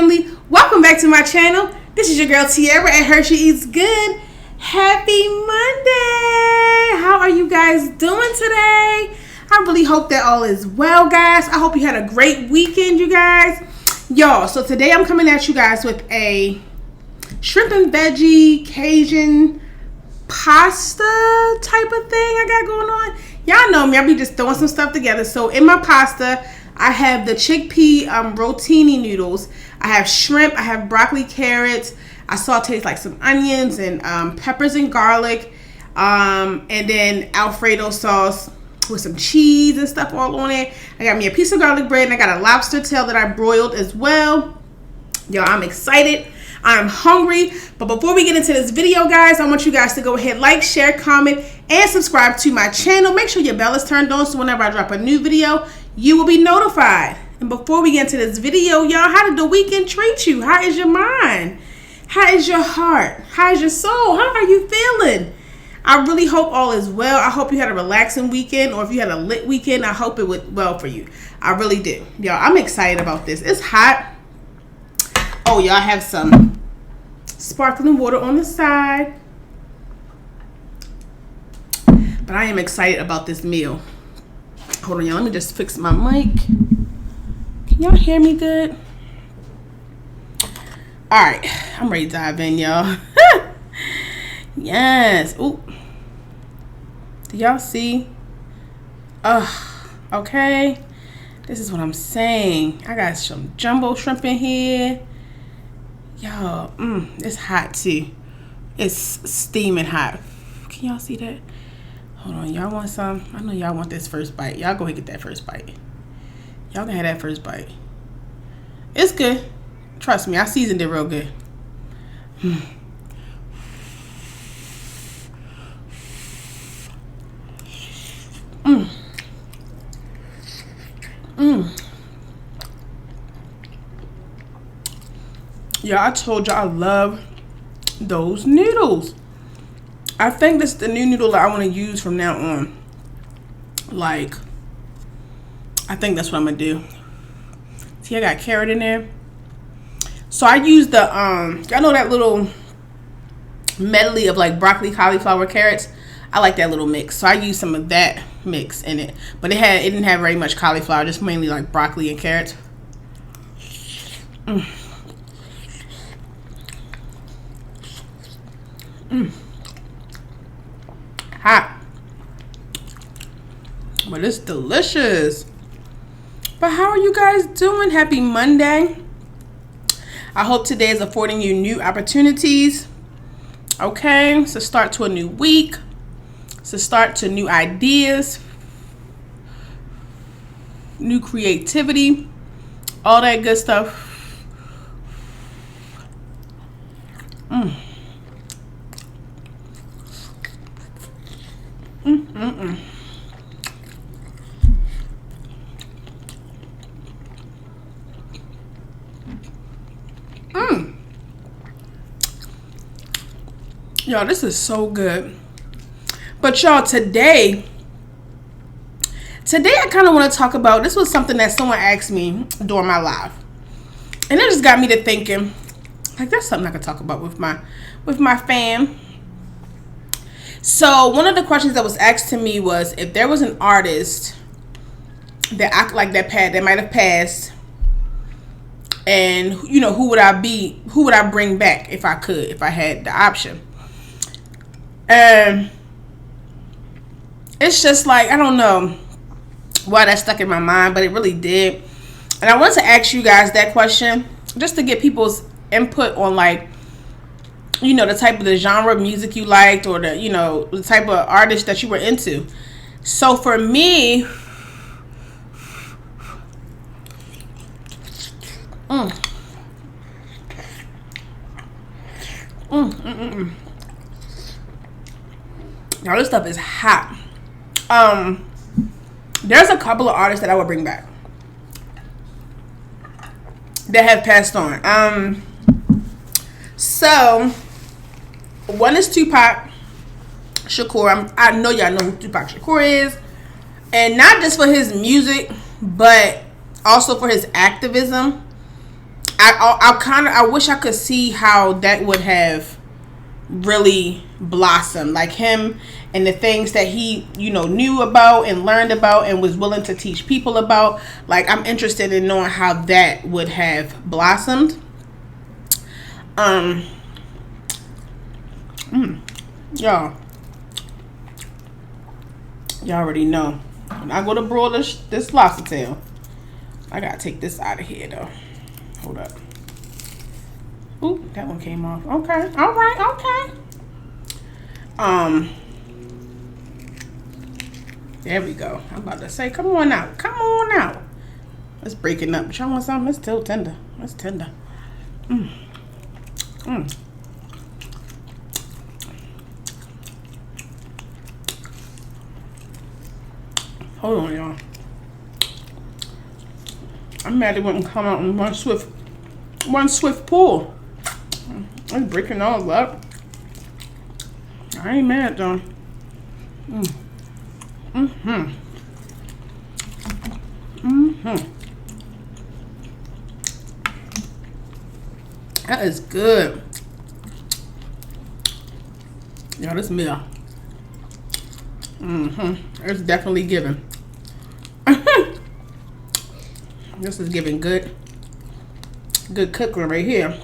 family, welcome back to my channel. This is your girl Tiara at HerSheEatsGood. Happy Monday! How are you guys doing today? I really hope that all is well, guys. I hope you had a great weekend, you guys. Y'all, so today I'm coming at you guys with a shrimp and veggie Cajun pasta type of thing I got going on. Y'all know me, I be just throwing some stuff together. So in my pasta, I have the chickpea rotini noodles. I have shrimp, I have broccoli, carrots. I sauteed like some onions and peppers and garlic. And then Alfredo sauce with some cheese and stuff all on it. I got me a piece of garlic bread and I got a lobster tail that I broiled as well. Y'all, I'm excited. I'm hungry. But before we get into this video, guys, I want you guys to go ahead, like, share, comment, and subscribe to my channel. Make sure your bell is turned on so whenever I drop a new video, you will be notified. And before we get into this video, y'all, how did the weekend treat you? How is your mind? How is your heart? How is your soul? How are you feeling? I really hope all is well. I hope you had a relaxing weekend, or if you had a lit weekend, I hope it went well for you. I really do. Y'all, I'm excited about this. It's hot. Oh, y'all, have some sparkling water on the side. But I am excited about this meal. Hold on, y'all. Let me just fix my mic. Can y'all hear me good? Alright. I'm ready to dive in, y'all. Yes. Ooh. Do y'all see? Okay. This is what I'm saying. I got some jumbo shrimp in here. Y'all, it's hot too. It's steaming hot. Can y'all see that? Hold on, y'all want some? I know y'all want this first bite. Y'all go ahead and get that first bite. Y'all can have that first bite. It's good. Trust me, I seasoned it real good. Yeah, I told y'all I love those noodles. I think this is the new noodle that I want to use from now on. Like, I think that's what I'm gonna do. See, I got carrot in there. So I use the y'all know that little medley of like broccoli, cauliflower, carrots. I like that little mix. So I use some of that mix in it. But it didn't have very much cauliflower, just mainly like broccoli and carrots. Hot, but it's delicious. But how are you guys doing? Happy Monday. I hope today is affording you new opportunities. Okay, it's a start to a new week. It's a start to new ideas, new creativity, all that good stuff. Y'all, this is so good. But y'all, today I kind of want to talk about, this was something that someone asked me during my live. And it just got me to thinking, like, that's something I could talk about with my fam. So one of the questions that was asked to me was, if there was an artist that that might have passed, and you know, who would I bring back if I had the option? And it's just like, I don't know why that stuck in my mind, but it really did. And I wanted to ask you guys that question just to get people's input on, like, you know, the type of the genre of music you liked, or the, you know, the type of artist that you were into. So for me, now this stuff is hot. There's a couple of artists that I would bring back that have passed on. So one is Tupac Shakur. I know y'all know who Tupac Shakur is, and not just for his music, but also for his activism I wish I could see how that would have really blossomed, like him and the things that he, you know, knew about and learned about and was willing to teach people about. Like, I'm interested in knowing how that would have blossomed. Y'all already know when I go to broil this lobster tail, I gotta take this out of here though. Hold up. Ooh, that one came off. Okay, all right, okay. There we go. I'm about to say, come on out. Come on out. It's breaking up. But y'all want something? It's still tender. It's tender. Hold on, y'all. I'm mad it wouldn't come out in one swift pull. I'm breaking all up. I ain't mad though. That is good. Yeah, this meal. It's definitely giving. This is giving good cooking right here.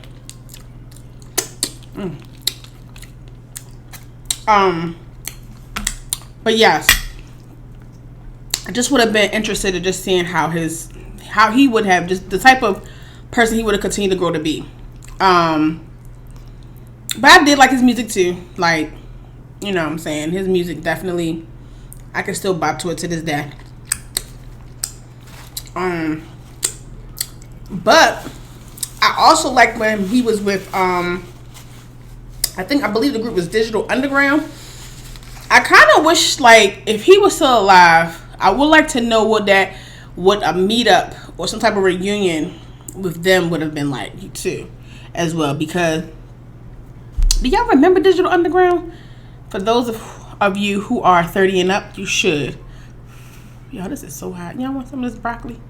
But yes, I just would have been interested in just seeing how he would have, just the type of person he would have continued to grow to be. But I did like his music too. Like, you know what I'm saying? His music definitely, I can still bop to it to this day. But I also like when he was with I believe the group was Digital Underground. I kind of wish, like, if he was still alive, I would like to know what a meetup or some type of reunion with them would have been like too, as well. Because do y'all remember Digital Underground? For those of you who are 30 and up, you should. Y'all, this is so hot. Y'all want some of this broccoli?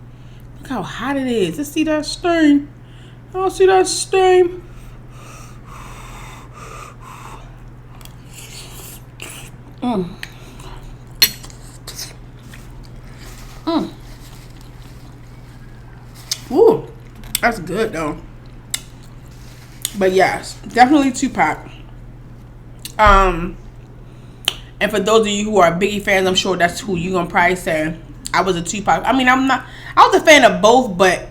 Look how hot it is. Let's see that steam. Y'all see that steam? Ooh, that's good though. But yes, definitely Tupac. And for those of you who are Biggie fans, I'm sure that's who you gonna probably say. I was a Tupac. I mean, I was a fan of both, but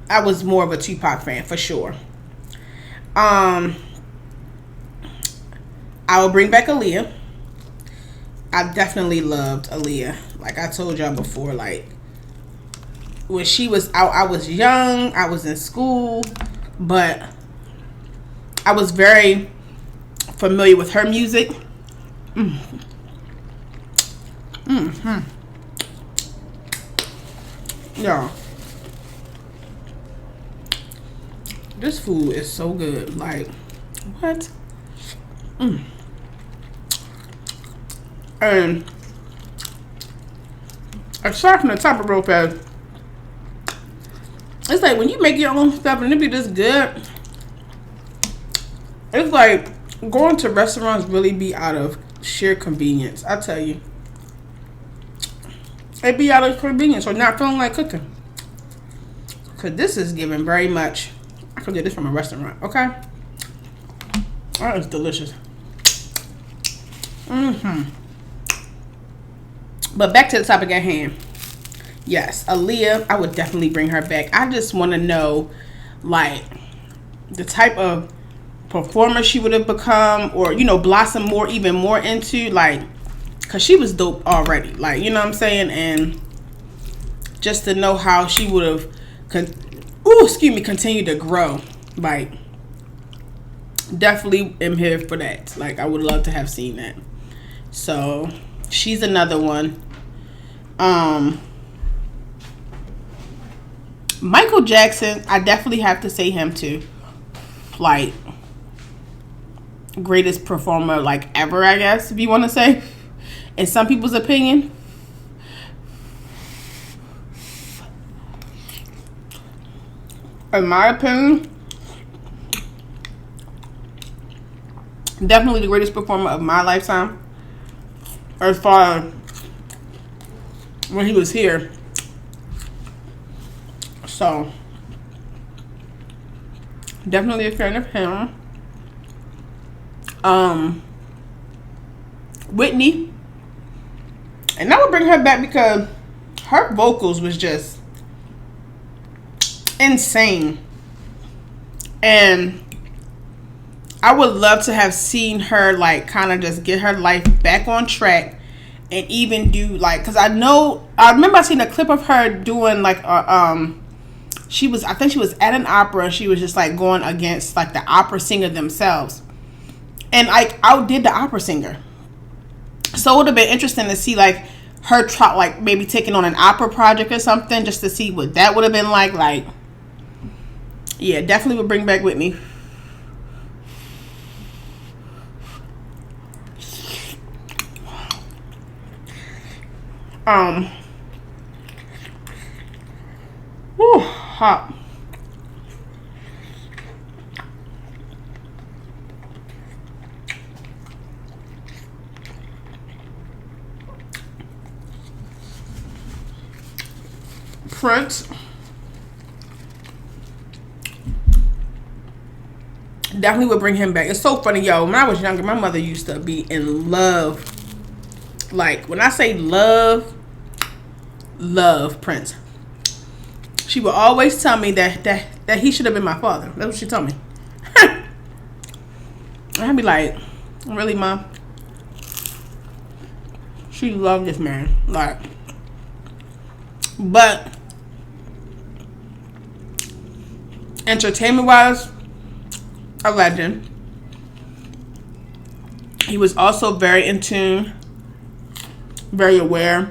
I was more of a Tupac fan for sure. I will bring back Aaliyah. I definitely loved Aaliyah. Like I told y'all before, like when she was out, I was young, I was in school, but I was very familiar with her music. Y'all, this food is so good. Like, what? And aside from the top of real fast, it's like when you make your own stuff and it be this good, it's like going to restaurants really be out of sheer convenience. I tell you, it be out of convenience or not feeling like cooking. Cause this is giving very much. I could get this from a restaurant. Okay, that is delicious. But back to the topic at hand. Yes, Aaliyah, I would definitely bring her back. I just want to know, like, the type of performer she would have become, or, you know, blossom even more into, like, because she was dope already. Like, you know what I'm saying? And just to know how she would have, continued to grow. Like, definitely am here for that. Like, I would love to have seen that. So, she's another one. Michael Jackson, I definitely have to say him too. Like, greatest performer like ever, I guess, if you want to say, in some people's opinion. in my opinion, definitely the greatest performer of my lifetime. As far as when he was here. So, definitely a fan of him. Whitney. And I would bring her back because her vocals was just insane. And I would love to have seen her like kind of just get her life back on track and even do like, because I remember I seen a clip of her doing like I think she was at an opera and she was just like going against like the opera singer themselves and like outdid the opera singer. So it would have been interesting to see like her try like maybe taking on an opera project or something just to see what that would have been like. Like, yeah, definitely would bring back Whitney. Whew, hot. Prince. Definitely would bring him back. It's so funny, yo. When I was younger, my mother used to be in love. Like, when I say love Prince. She would always tell me that he should have been my father. That's what she told me. I'd be like, really, Mom? She loved this man. Like, but entertainment-wise, a legend. He was also very in tune, very aware.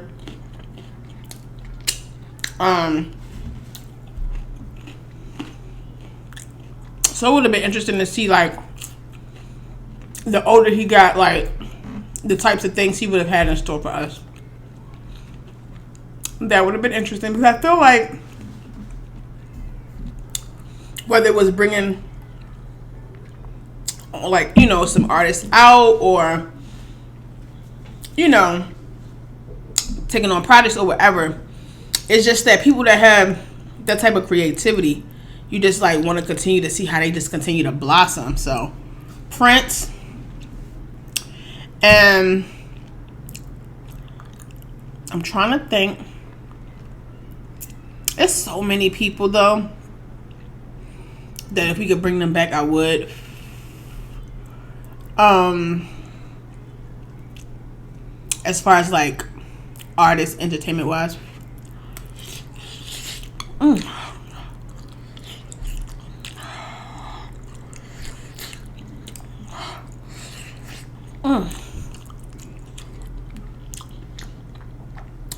So it would have been interesting to see, like, the older he got, like, the types of things he would have had in store for us. That would have been interesting because I feel like whether it was bringing, like, you know, some artists out or, you know, taking on projects or whatever, it's just that people that have that type of creativity, you just like want to continue to see how they just continue to blossom. So Prince, and I'm trying to think. It's so many people though that if we could bring them back, I would. As far as like artists, entertainment wise.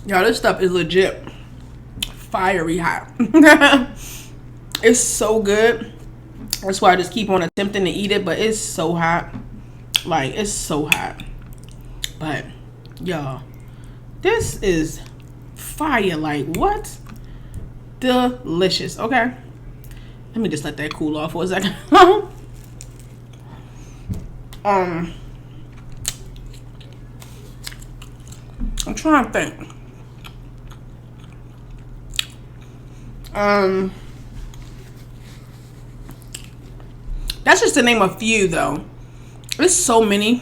Y'all, this stuff is legit fiery hot. It's so good. That's why I just keep on attempting to eat it, but it's so hot. Like, it's so hot. But y'all, this is fire. Like, what? Delicious. Okay, let me just let that cool off for a second. I'm trying to think. That's just to name a few though. There's so many.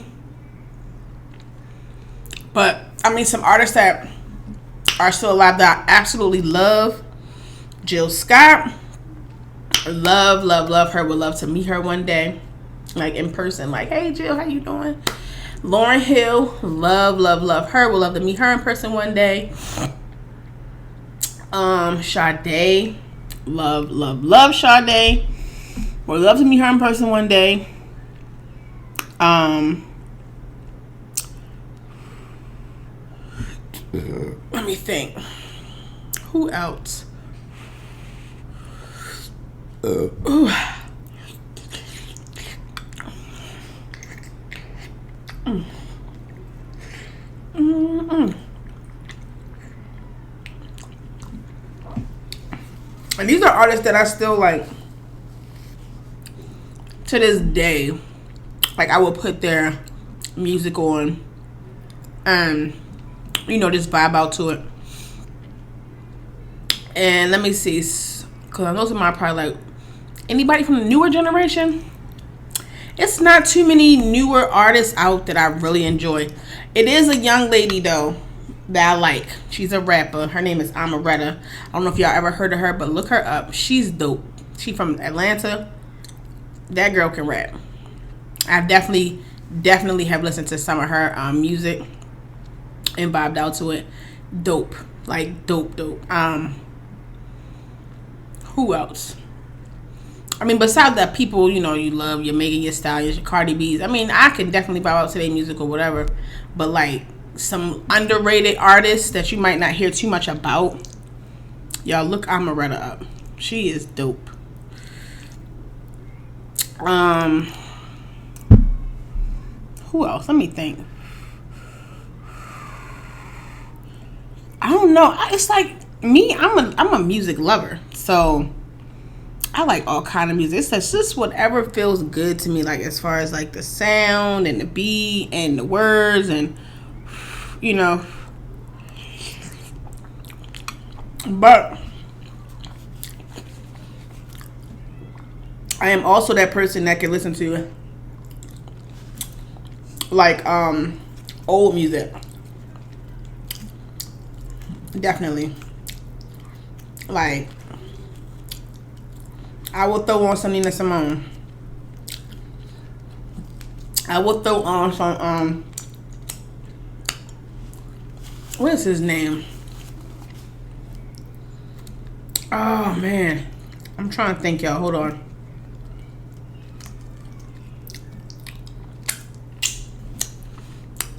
But I mean, some artists that are still alive that I absolutely love. Jill Scott. Love her. Would love to meet her one day. Like in person. Like, hey Jill, how you doing? Lauryn Hill. Love her. Would love to meet her in person one day. Sade. Love Sade. Would love to meet her in person one day. Let me think. Who else? And these are artists that I still like to this day. Like, I will put their music on and, you know, just vibe out to it. And let me see, because I know somebody probably like, anybody from the newer generation? It's not too many newer artists out that I really enjoy. It is a young lady, though, that I like. She's a rapper. Her name is æmʌkbæŋ. I don't know if y'all ever heard of her, but look her up. She's dope. She from Atlanta. That girl can rap. I definitely have listened to some of her music and vibed out to it. Dope. Like, dope. Who else? I mean, besides that, people, you know, you love, your Megan Thee Stallions, your Cardi B's. I mean, I can definitely vibe out to their music or whatever. But, like, some underrated artists that you might not hear too much about, y'all look æmʌkbæŋ up. She is dope. Who else? Let me think. I don't know. It's like me. I'm a music lover, so I like all kind of music. It's just whatever feels good to me. Like, as far as like the sound and the beat and the words and, you know. But I am also that person that can listen to like old music. Definitely. Like, I will throw on some Nina Simone. I will throw on some what is his name? Oh man, I'm trying to think, y'all. Hold on.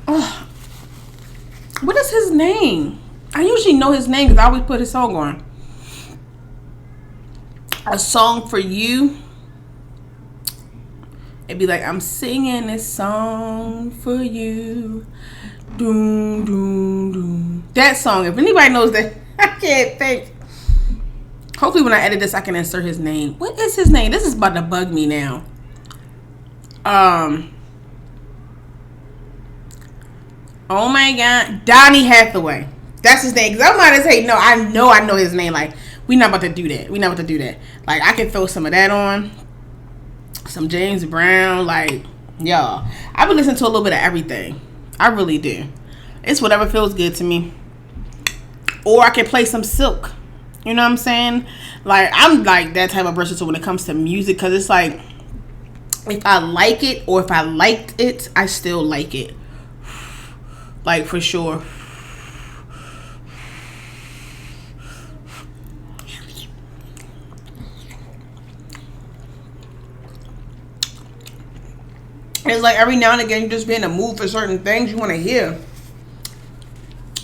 Oh, what is his name? I usually know his name because I always put his song on. A Song for You. It'd be like, I'm singing this song for you. Doom, doom, doom. That song, if anybody knows that, I can't think. Hopefully when I edit this, I can insert his name. What is his name? This is about to bug me now. Oh my God. Donny Hathaway. That's his name. Because I'm about to say, no, I know his name. Like, we not about to do that. Like, I can throw some of that on. Some James Brown. Like, y'all. I've been listening to a little bit of everything. I really do. It's whatever feels good to me. Or I can play some Silk. You know what I'm saying? Like, I'm like that type of person when it comes to music. Because it's like, if I like it or if I liked it, I still like it. Like, for sure. It's like every now and again you just be in the mood for certain things you want to hear.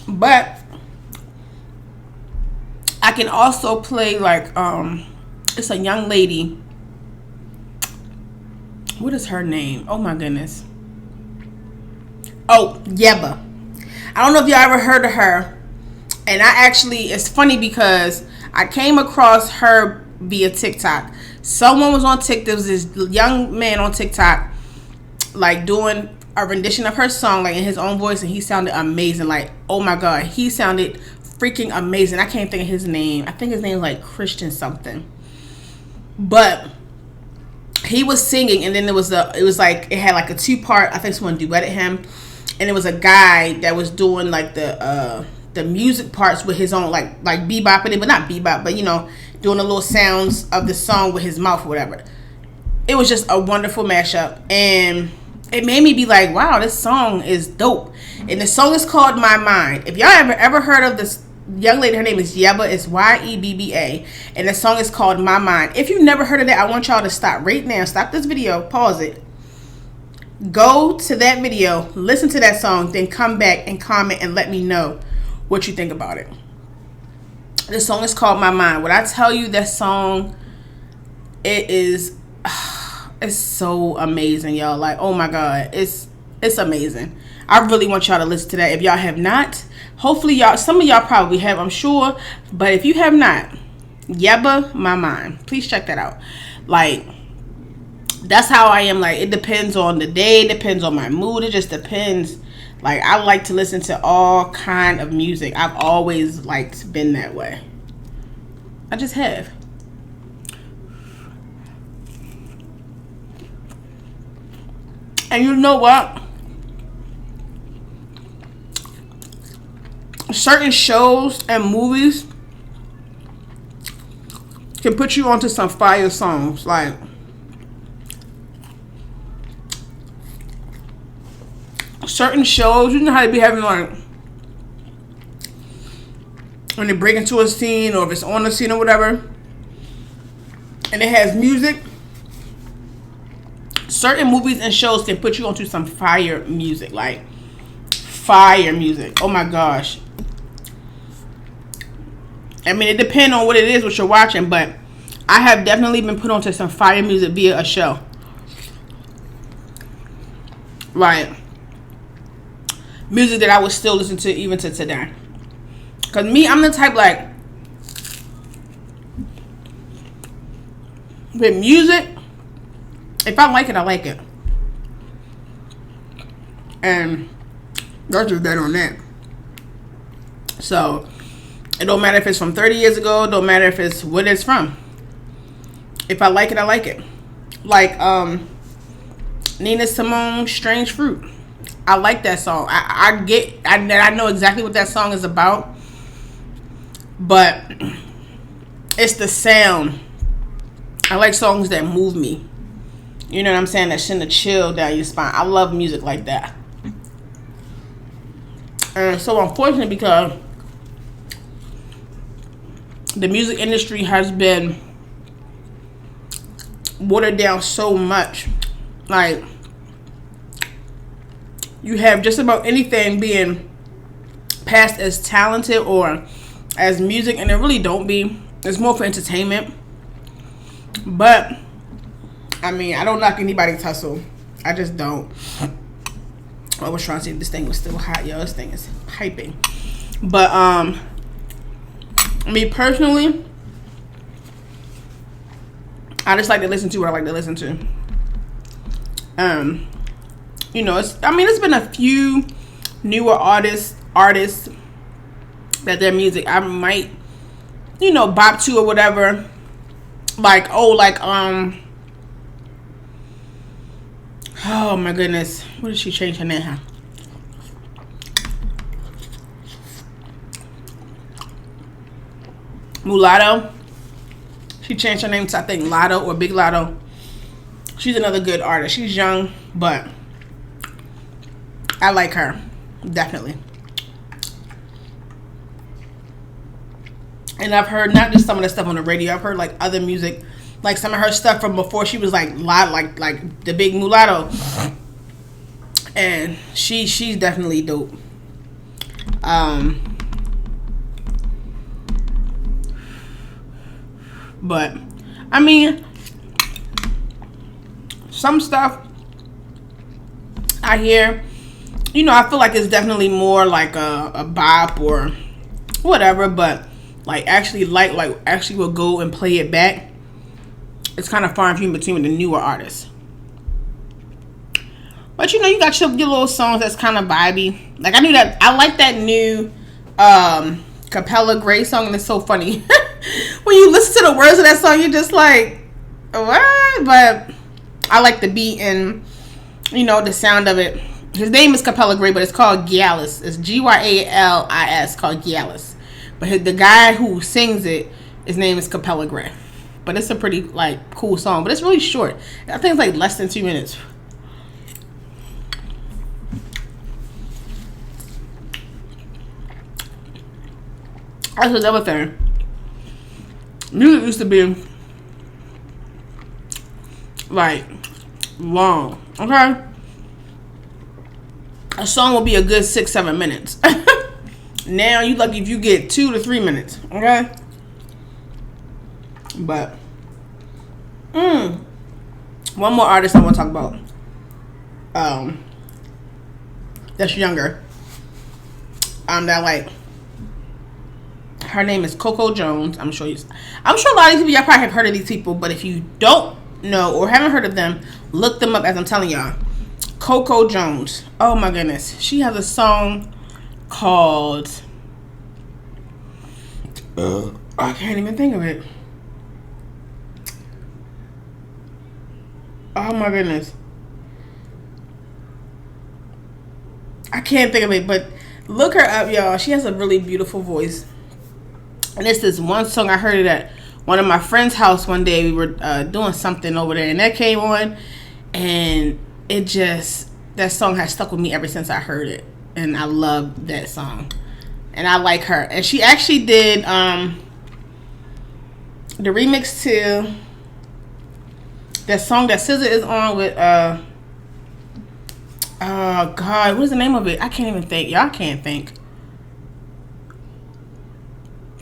But I can also play like it's a young lady. What is her name? Oh my goodness. Oh, Yebba. I don't know if y'all ever heard of her. And I actually, it's funny because I came across her via TikTok. Someone was on TikTok. There was this young man on TikTok, like, doing a rendition of her song, like, in his own voice, and he sounded amazing. Like, oh my God, he sounded freaking amazing. I can't think of his name. I think his name is like Christian something. But he was singing, and then it was like, it had like a 2-part. I think someone duetted him, and it was a guy that was doing like the music parts with his own, like bebopping it, but not bebop, but, you know, doing the little sounds of the song with his mouth or whatever. It was just a wonderful mashup, and it made me be like, wow, this song is dope. And the song is called My Mind. If y'all ever heard of this young lady, her name is Yebba. It's Yebba, and the song is called My Mind. If you've never heard of that, I want y'all to stop right now. Stop this video, pause it, go to that video, listen to that song, then come back and comment and let me know what you think about it. The song is called My Mind. When I tell you that song, it is it's so amazing, y'all. Like, oh my God, it's amazing. I really want y'all to listen to that. If y'all have not, hopefully y'all, some of y'all probably have, I'm sure, but if you have not, Yeba My Mind. Please check that out. Like, that's how I am. Like, it depends on the day, it depends on my mood, it just depends. Like, I like to listen to all kind of music. I've always liked been that way. I just have. And you know what? Certain shows and movies can put you onto some fire songs. Like, certain shows, you know how they be having, like, when they break into a scene, or if it's on a scene or whatever, and it has music. Certain movies and shows can put you onto some fire music. Like, fire music. Oh my gosh. I mean, it depends on what it is, what you're watching, but I have definitely been put onto some fire music via a show. Like, music that I would still listen to even to today. Because me, I'm the type, like, with music, if I like it, I like it. And that's just that on that. So, it don't matter if it's from 30 years ago. It don't matter if it's what it's from. If I like it, I like it. Like, Nina Simone, Strange Fruit. I like that song. I know exactly what that song is about. But it's the sound. I like songs that move me. You know what I'm saying? That send a chill down your spine. I love music like that. And so unfortunately, because the music industry has been watered down so much. Like, you have just about anything being passed as talented or as music, and it really don't be. It's more for entertainment. But I mean, I don't knock anybody's hustle. I just don't. I was trying to see if this thing was still hot. Yo, this thing is piping. But me personally, I just like to listen to what I like to listen to. You know, it's been a few newer artists that their music I might, bop to or whatever. Like, oh my goodness, what did she change her name? Huh? Mulatto. She changed her name to, I think, Lotto or Big Lotto. She's another good artist. She's young, but I like her. Definitely. And I've heard not just some of the stuff on the radio. I've heard like other music, like some of her stuff from before she was like the big Mulatto. And she's definitely dope. But I mean, some stuff I hear, I feel like it's definitely more like a bop or whatever, but like actually will go and play it back. It's kind of far and few in between with the newer artists. But you got your little songs that's kind of vibey. Like I like that new Capella Gray song, and it's so funny. When you listen to the words of that song, you're just like, what? But I like the beat and the sound of it. His name is Capella Gray, but it's called Gyalis. It's Gyalis, called Gyalis. But the guy who sings it, his name is Capella Gray. But it's a pretty cool song. But it's really short. I think it's like less than 2 minutes. That's another thing. Music used to be like long. Okay? A song will be a good 6-7 minutes. Now you lucky if you get 2 to 3 minutes. Okay? But one more artist I want to talk about. That's younger. That Her name is Coco Jones. I'm sure a lot of these people, y'all probably have heard of these people, but if you don't know or haven't heard of them, look them up as I'm telling y'all. Coco Jones. Oh my goodness. She has a song called I can't even think of it. Oh my goodness. I can't think of it, but look her up, y'all. She has a really beautiful voice. And it's this one song I heard it at one of my friend's house one day. We were doing something over there, and that came on, and that song has stuck with me ever since I heard it. And I love that song. And I like her. And she actually did the remix to that song that SZA is on with oh God, what is the name of it? I can't even think. Y'all can't think.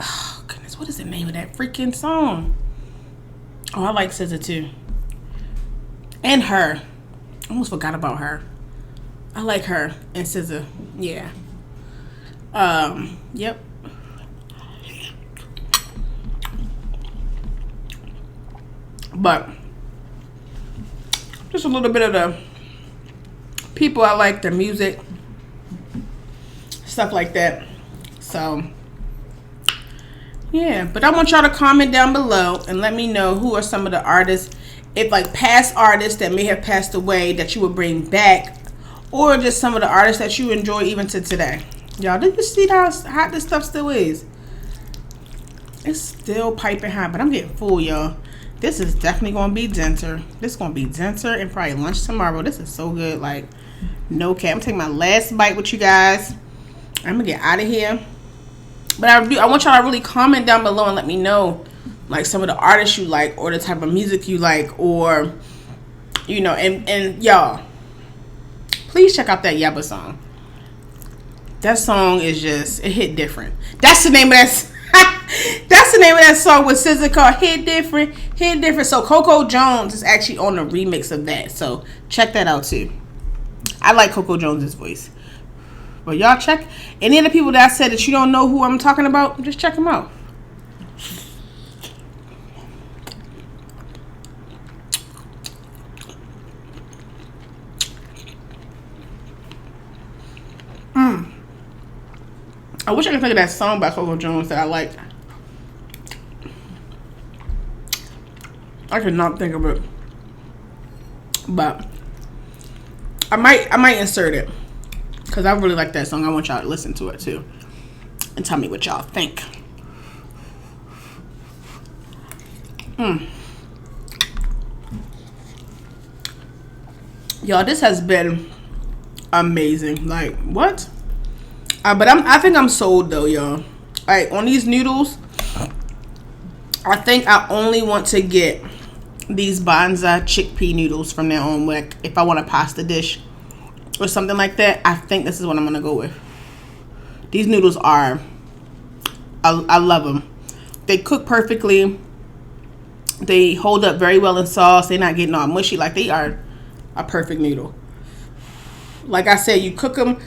Oh goodness, what is the name of that freaking song? Oh, I like SZA too. And her. I almost forgot about her. I like her and SZA. Yeah. Yep. But just a little bit of the people I like, their music, stuff like that. So yeah, but I want y'all to comment down below and let me know who are some of the artists, if like past artists that may have passed away that you would bring back, or just some of the artists that you enjoy even to today. Y'all, did you see how hot this stuff still is? It's still piping hot, but I'm getting full, y'all. This is definitely going to be dinner. This is going to be dinner and probably lunch tomorrow. This is so good. Like, no cap. I'm taking my last bite with you guys. I'm going to get out of here. But I want y'all to really comment down below and let me know, like, some of the artists you like or the type of music you like, or, you know, and y'all, please check out that Yebba song. That song is just, it hit different. That's the name of that. That's the name of that song with SZA called Hit Different. Hit Different. So Coco Jones is actually on the remix of that. So check that out too. I like Coco Jones's voice. But y'all check. Any of the people that I said that you don't know who I'm talking about, just check them out. I wish I could think of that song by Coco Jones that I liked. I could not think of it. But I might insert it, because I really like that song. I want y'all to listen to it too and tell me what y'all think. Y'all, this has been amazing. Like, what? But I think I'm sold though, y'all. Like, on these noodles, I think I only want to get these Banza chickpea noodles from now on. Like, if I want a pasta dish or something like that, I think this is what I'm gonna go with. These noodles are, I love them. They cook perfectly. They hold up very well in sauce. They're not getting all mushy. Like, they are a perfect noodle. Like I said, you cook them.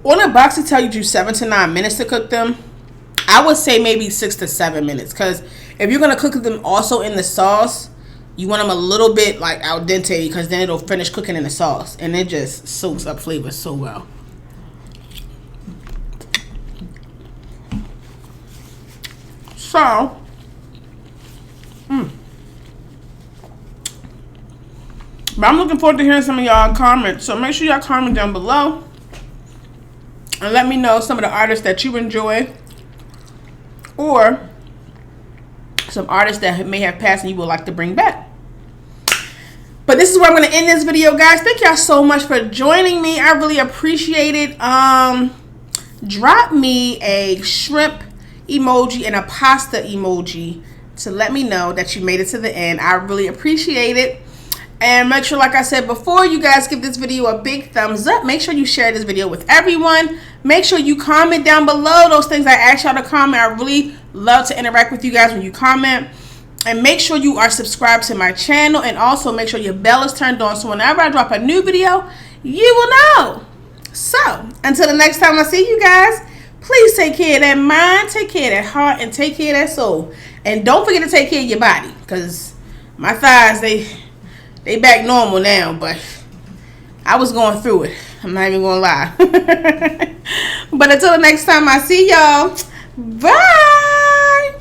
On the box, it tells you 7 to 9 minutes to cook them. I would say maybe 6 to 7 minutes, because if you're gonna cook them also in the sauce, you want them a little bit like al dente, because then it'll finish cooking in the sauce and it just soaks up flavor so well. So, but I'm looking forward to hearing some of y'all comments. So make sure y'all comment down below and let me know some of the artists that you enjoy, or some artists that may have passed and you would like to bring back. But this is where I'm going to end this video, guys. Thank y'all so much for joining me. I really appreciate it. Drop me a shrimp emoji and a pasta emoji to let me know that you made it to the end. I really appreciate it. And make sure, like I said before, you guys give this video a big thumbs up. Make sure you share this video with everyone. Make sure you comment down below those things I asked y'all to comment. I really love to interact with you guys when you comment. And make sure you are subscribed to my channel. And also make sure your bell is turned on, so whenever I drop a new video, you will know. So, until the next time I see you guys, Please take care of that mind, take care of that heart, and take care of that soul. And don't forget to take care of your body, because my thighs, they back normal now, but I was going through it. I'm not even gonna lie. But until the next time I see y'all, bye.